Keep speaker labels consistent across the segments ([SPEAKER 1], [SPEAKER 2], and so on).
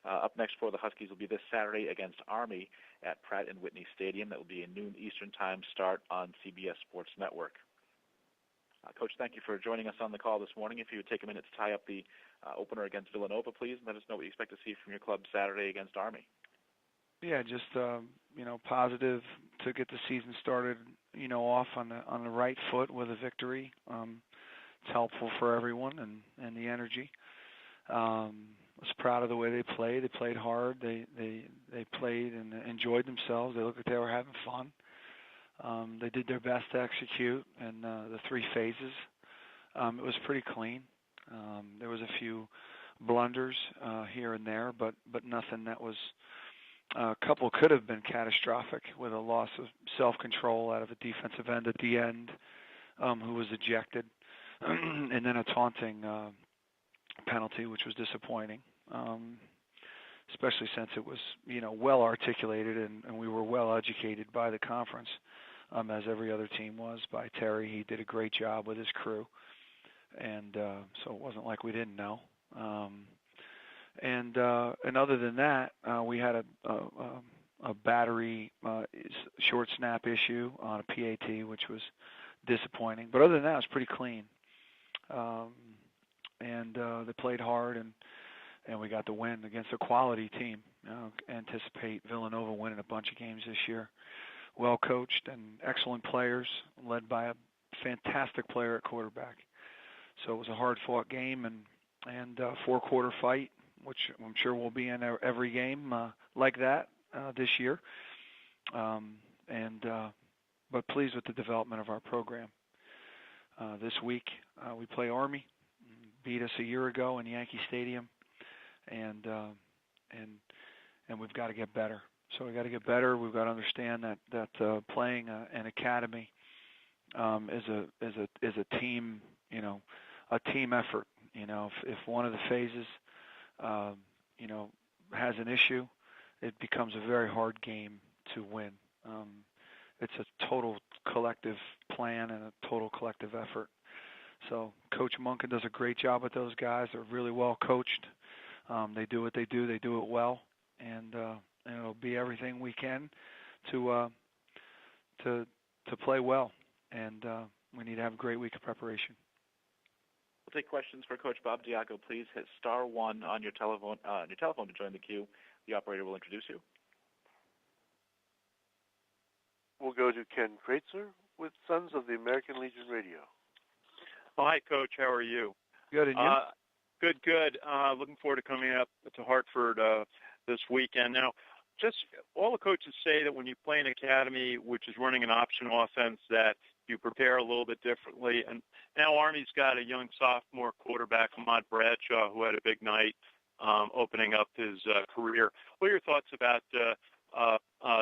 [SPEAKER 1] Up next for the Huskies will be this Saturday against Army at Pratt & Whitney Stadium. That will be a noon Eastern Time start on CBS Sports Network. Coach, thank you for joining us on the call this morning. If you would take a minute to tie up the opener against Villanova, please, and let us know what you expect to see from your club Saturday against Army.
[SPEAKER 2] Yeah, just positive to get the season started, off on the right foot with a victory. It's helpful for everyone and the energy. I was proud of the way they played. They played hard. They played and enjoyed themselves. They looked like they were having fun. They did their best to execute in the three phases. It was pretty clean. There was a few blunders here and there, but nothing that was. A couple could have been catastrophic with a loss of self-control out of a defensive end at the end, who was ejected, and then a taunting penalty, which was disappointing, especially since it was well articulated and we were well educated by the conference, as every other team was, by Terry. He did a great job with his crew, and so it wasn't like we didn't know. And other than that, we had a battery short snap issue on a PAT, which was disappointing. But other than that, it was pretty clean. And they played hard, and we got the win against a quality team. Anticipate Villanova winning a bunch of games this year. Well coached and excellent players, led by a fantastic player at quarterback. So it was a hard-fought game and a four-quarter fight, which I'm sure will be in every game like that this year. But pleased with the development of our program. This week we play Army, beat us a year ago in Yankee Stadium, and we've got to get better. So we've got to get better. We've got to understand that playing an academy is a team, a team effort. If one of the phases has an issue, it becomes a very hard game to win. It's a total collective plan and a total collective effort. So Coach Munkin does a great job with those guys. They're really well coached. They do what they do. They do it well, and it'll be everything we can to play well. And we need to have a great week of preparation.
[SPEAKER 1] We'll take questions for Coach Bob Diaco. Please hit *1 on your telephone to join the queue. The operator will introduce you.
[SPEAKER 3] We'll go to Ken Kreitzer with Sons of the American Legion Radio.
[SPEAKER 4] Oh, hi, Coach. How are you?
[SPEAKER 2] Good, and you?
[SPEAKER 4] Good. Looking forward to coming up to Hartford this weekend. Now, just all the coaches say that when you play an academy, which is running an option offense, that you prepare a little bit differently. And now Army's got a young sophomore quarterback, Ahmad Bradshaw, who had a big night opening up his career. What are your thoughts about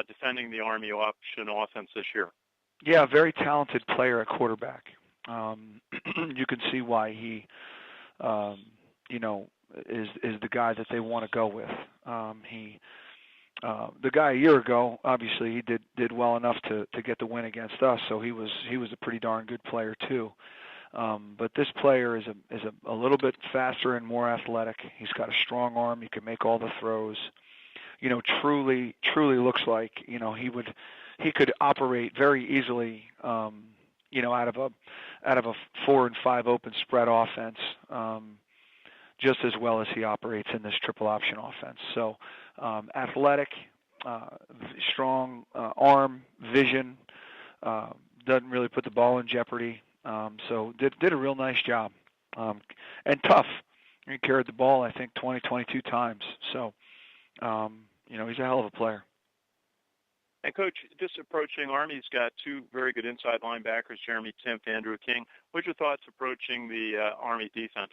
[SPEAKER 4] defending the Army option offense this year?
[SPEAKER 2] Yeah, very talented player at quarterback. You can see why he, is the guy that they want to go with. The guy a year ago, obviously, he did well enough to get the win against us, so he was a pretty darn good player too. But this player is a little bit faster and more athletic. He's got a strong arm. He can make all the throws. Truly looks like he could operate very easily. Out of a 4 and 5 open spread offense, just as well as he operates in this triple option offense. So athletic, strong arm, vision, doesn't really put the ball in jeopardy. So did a real nice job, and tough. He carried the ball, I think, 22 times. So he's a hell of a player.
[SPEAKER 4] And, Coach, just approaching Army's got two very good inside linebackers, Jeremy Timp, Andrew King. What's your thoughts approaching the Army defense?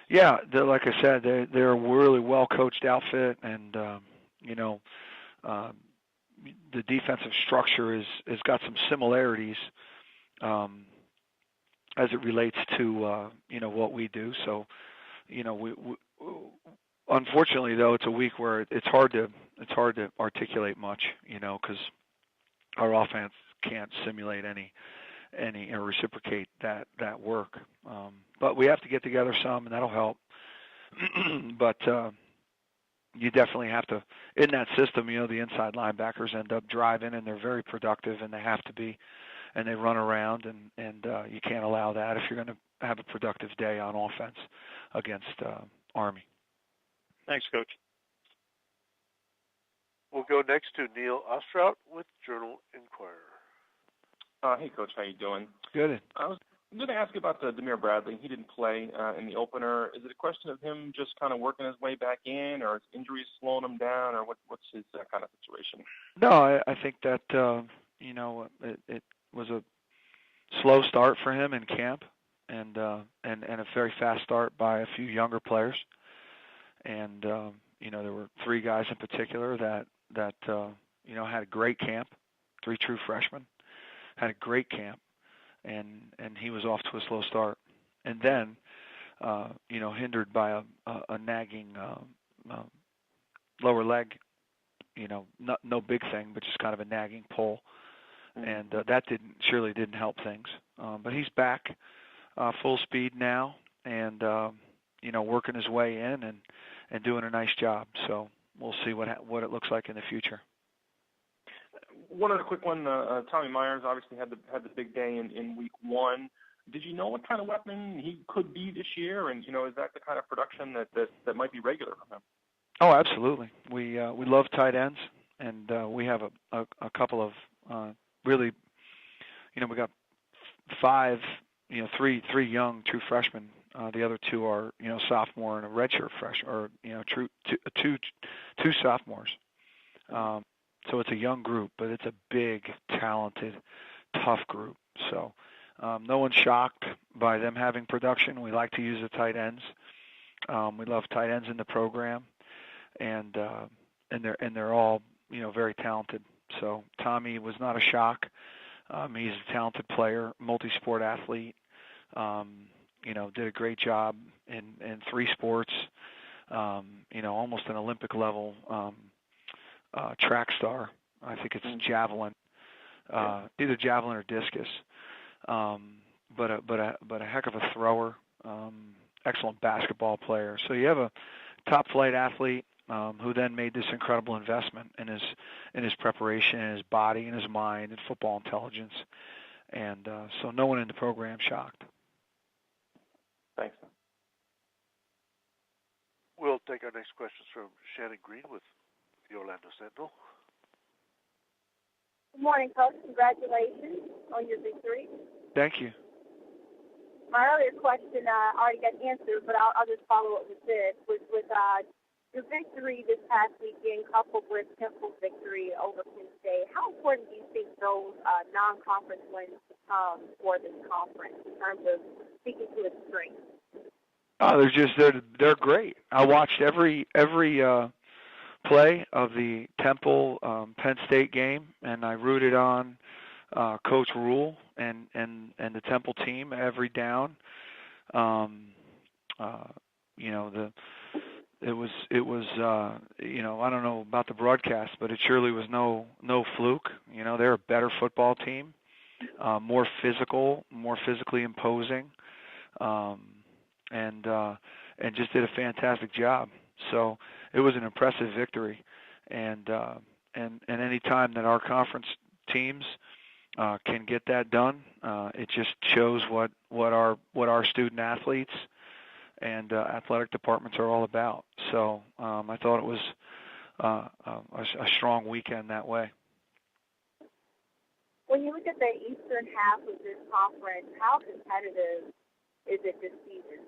[SPEAKER 2] Yeah, like I said, they're a really well-coached outfit, and, the defensive structure has got some similarities as it relates to, what we do. So, we unfortunately, though, it's a week where it's hard to articulate much, because our offense can't simulate any or reciprocate that work. But we have to get together some, and that'll help. But you definitely have to, in that system, the inside linebackers end up driving, and they're very productive, and they have to be, and they run around, and you can't allow that if you're going to have a productive day on offense against Army.
[SPEAKER 4] Thanks, Coach.
[SPEAKER 3] We'll go next to Neil Ostrout with Journal-Inquirer.
[SPEAKER 5] Hey, Coach, how you doing?
[SPEAKER 2] Good.
[SPEAKER 5] I was going to ask you about Demir Bradley. He didn't play in the opener. Is it a question of him just kind of working his way back in, or is injuries slowing him down, or what's his kind of situation?
[SPEAKER 2] No, I think that it was a slow start for him in camp, and a very fast start by a few younger players, and there were 3 guys in particular that had a great camp, 3 true freshmen, had a great camp, and he was off to a slow start, and then hindered by a nagging lower leg, no big thing, but just kind of a nagging pull, and that surely didn't help things, but he's back full speed now, and working his way in and doing a nice job. So we'll see what it looks like in the future.
[SPEAKER 5] One other quick one. Tommy Myers obviously had the big day in week 1. Did you know what kind of weapon he could be this year? And is that the kind of production that might be regular for him?
[SPEAKER 2] Oh, absolutely. We love tight ends, and we have a couple of really, we got 5, 3 young true freshmen. The other 2 are sophomore and a redshirt freshman, or two sophomores. So it's a young group, but it's a big, talented, tough group. So no one's shocked by them having production. We like to use the tight ends. We love tight ends in the program, and they're all very talented. So Tommy was not a shock. He's a talented player, multi-sport athlete. Did a great job in 3 sports. Almost an Olympic level track star. I think it's javelin, either javelin or discus. But a heck of a thrower. Excellent basketball player. So you have a top flight athlete who then made this incredible investment in his preparation, in his body, in his mind, and football intelligence. And so no one in the program shocked.
[SPEAKER 5] Thanks.
[SPEAKER 3] We'll take our next questions from Shannon Green with the Orlando Sentinel.
[SPEAKER 6] Good morning, Coach. Congratulations on your victory.
[SPEAKER 2] Thank you.
[SPEAKER 6] My earlier question already got answered, but I'll just follow up with this. With your victory this past weekend, coupled with Temple's victory over Penn State, how important do you think those non-conference wins become for this conference in terms of speaking to its strengths?
[SPEAKER 2] Oh, they're great. I watched every play of the Temple Penn State game, and I rooted on Coach Rule and the Temple team every down. It was I don't know about the broadcast, but it surely was no fluke. They're a better football team, more physical, more physically imposing, and just did a fantastic job. So it was an impressive victory, and any time that our conference teams can get that done, it just shows what our student athletes and athletic departments are all about. So I thought it was a strong weekend that way.
[SPEAKER 6] When you look at the eastern half of this conference, how competitive is it this season?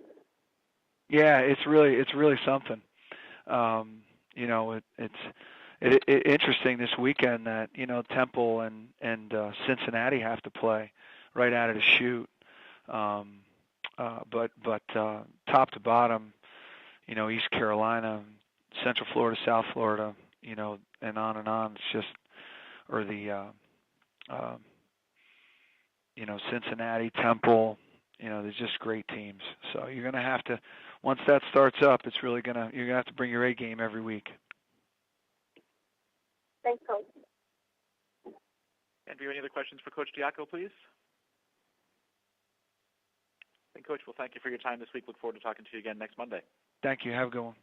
[SPEAKER 2] Yeah, it's really something. It's interesting this weekend that Temple and Cincinnati have to play right out of the chute. But top to bottom, East Carolina, Central Florida, South Florida, and on. It's just, or the Cincinnati, Temple. There's just great teams. So you're gonna have to, once that starts up, you're gonna have to bring your A game every week.
[SPEAKER 6] Thanks, Coach.
[SPEAKER 1] And do you have any other questions for Coach Diaco, please? And Coach, well, thank you for your time this week. Look forward to talking to you again next Monday.
[SPEAKER 2] Thank you. Have a good one.